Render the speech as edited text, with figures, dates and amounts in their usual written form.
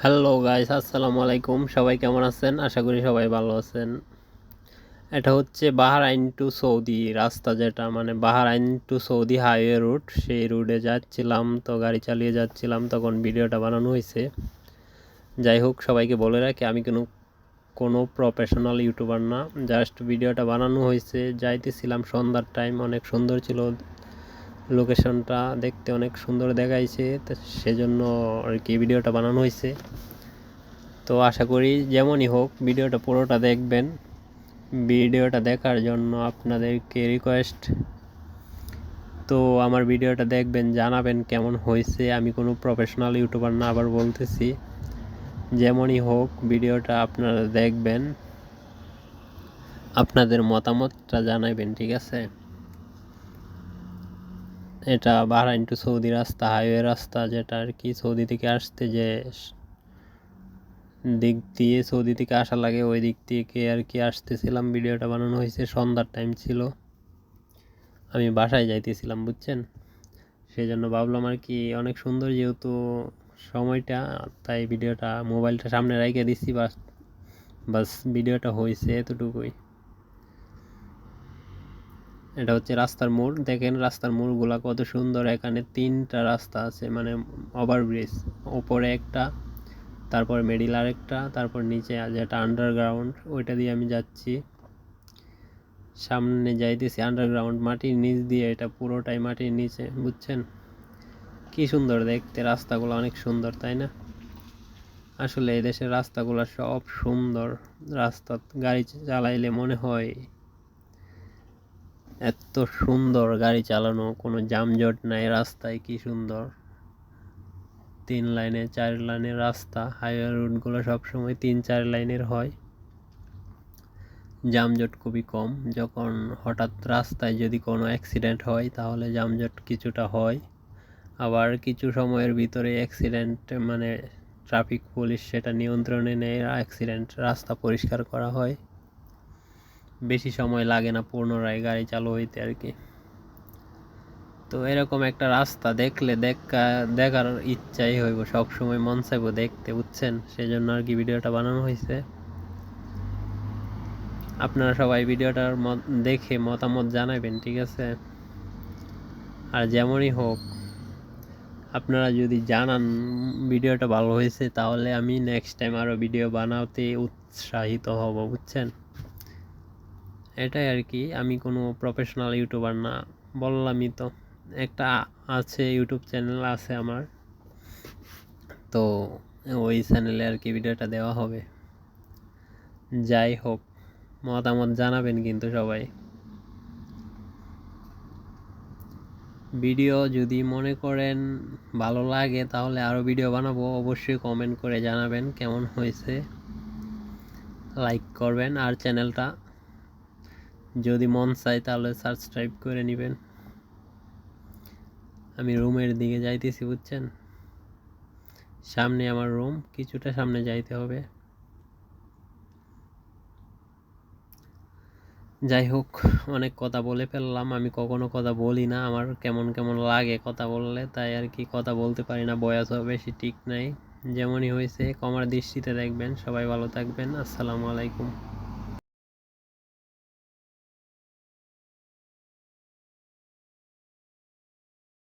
Hello guys, আসসালামু আলাইকুম। সবাই কেমন আছেন? আশা করি সবাই ভালো আছেন। এটা হচ্ছে বাহরাইন টু সৌদি রাস্তা, যেটা মানে Bahrain to Saudi highway route. সেই রুটে যাচ্ছিলাম, তো গাড়ি চালিয়ে যাচ্ছিলাম, তখন ভিডিওটা বানানো হয়েছে। যাই হোক, সবাইকে বলে রাখি আমি কোনো প্রফেশনাল ইউটিউবার না, জাস্ট ভিডিওটা বানানো হয়েছে। যাইতেছিলাম সন্ধ্যার টাইম, অনেক সুন্দর ছিল লোকেশনটা, দেখতে অনেক সুন্দর দেখাইছে, তো সেজন্য আর কি ভিডিওটা বানানো হয়েছে। তো আশা করি যেমনই হোক ভিডিওটা পুরোটা দেখবেন। ভিডিওটা দেখার জন্য আপনাদেরকে রিকোয়েস্ট, তো আমার ভিডিওটা দেখবেন, জানাবেন কেমন হয়েছে। আমি কোনো প্রফেশনাল ইউটিউবার না, আবার বলতেছি। যেমনই হোক ভিডিওটা আপনারা দেখবেন, আপনাদের মতামতটা জানাবেন, ঠিক আছে? এটা বাহরাইন টু সৌদি রাস্তা, হাইওয়ে রাস্তা, যেটা আর কি সৌদি থেকে আসতে যে দিক দিয়ে সৌদি থেকে আসা লাগে, ওই দিক থেকে আর কি আসতেছিলাম। ভিডিওটা বানানো হয়েছে, সন্ধ্যার টাইম ছিল, আমি বাসায় যাইতেছিলাম, বুঝছেন? সেই জন্য ভাবলাম আর কি অনেক সুন্দর যেহেতু সময়টা, তাই ভিডিওটা মোবাইলটা সামনে রেখে দিচ্ছি। বাস ভিডিওটা হয়েছে এতটুকুই। এটা হচ্ছে রাস্তার মোড়, দেখেন রাস্তার মোড়গুলা কত সুন্দর। এখানে 3টা রাস্তা আছে, মানে ওভারব্রিজ, ওপরে একটা, তারপর মিডিল আরেকটা, তারপর নিচে যেটা আন্ডারগ্রাউন্ড, ওইটা দিয়ে আমি যাচ্ছি। সামনে যাইতেছি আন্ডারগ্রাউন্ড, মাটির নিচ দিয়ে, এটা পুরোটাই মাটির নিচে, বুঝছেন? কি সুন্দর দেখতে, রাস্তাগুলো অনেক সুন্দর, তাই না? আসলে এই দেশের রাস্তাগুলো সব সুন্দর। রাস্তা গাড়ি চালাইলে মনে হয় এত সুন্দর গাড়ি চালানো, কোনো যানজট নাই রাস্তায়, কি সুন্দর। 3 লাইনে 4 লাইনের রাস্তা, হাইওয়ে রুটগুলো সবসময় 3-4 লাইনের হয়, যানজট খুবই কম। যখন হঠাৎ রাস্তায় যদি কোনো অ্যাক্সিডেন্ট হয় তাহলে যানজট কিছুটা হয়, আবার কিছু সময়ের ভিতরে অ্যাক্সিডেন্ট মানে ট্রাফিক পুলিশ সেটা নিয়ন্ত্রণে নেয়, অ্যাক্সিডেন্ট রাস্তা পরিষ্কার করা হয়, বেশি সময় লাগে না পুনরায় গাড়ি চালু হইতে আর কি। তো এরকম একটা রাস্তা দেখলে দেখার ইচ্ছাই হইব, সবসময় মন চাইব দেখতে, বুঝছেন? সেজন্য আর কি ভিডিওটা বানানো হয়েছে। আপনারা সবাই ভিডিওটার দেখে মতামত জানাবেন, ঠিক আছে? আর যেমনই হোক আপনারা যদি জানান ভিডিওটা ভালো হয়েছে, তাহলে আমি নেক্সট টাইম আরও ভিডিও বানাতে উৎসাহিত হব, বুঝছেন? এটাই আর কি, আমি কোনো প্রফেশনাল ইউটিউবার না, বললামই তো। একটা আছে, ইউটিউব চ্যানেল আছে আমার, তো ওই চ্যানেলে আর কি ভিডিওটা দেওয়া হবে। যাই হোক, মতামত জানাবেন কিন্তু সবাই। ভিডিও যদি মনে করেন ভালো লাগে তাহলে আরও ভিডিও বানাবো, অবশ্যই কমেন্ট করে জানাবেন কেমন হয়েছে, লাইক করবেন, আর চ্যানেলটা যদি মন চায় তাহলে সাবস্ক্রাইব করে নেবেন। আমি রুমের দিকে যাইতেছি, বুঝছেন? সামনে আমার রুম, কিছুটা সামনে যাইতে হবে। যাই হোক, অনেক কথা বলে ফেললাম। আমি কখনো কথা বলি না, আমার কেমন কেমন লাগে কথা বললে, তাই আর কি কথা বলতে পারি না, বয়সও বেশি ঠিক নাই। যেমনই হয়েছে ক্ষমার দৃষ্টিতে দেখবেন। সবাই ভালো থাকবেন। আসসালামু আলাইকুম।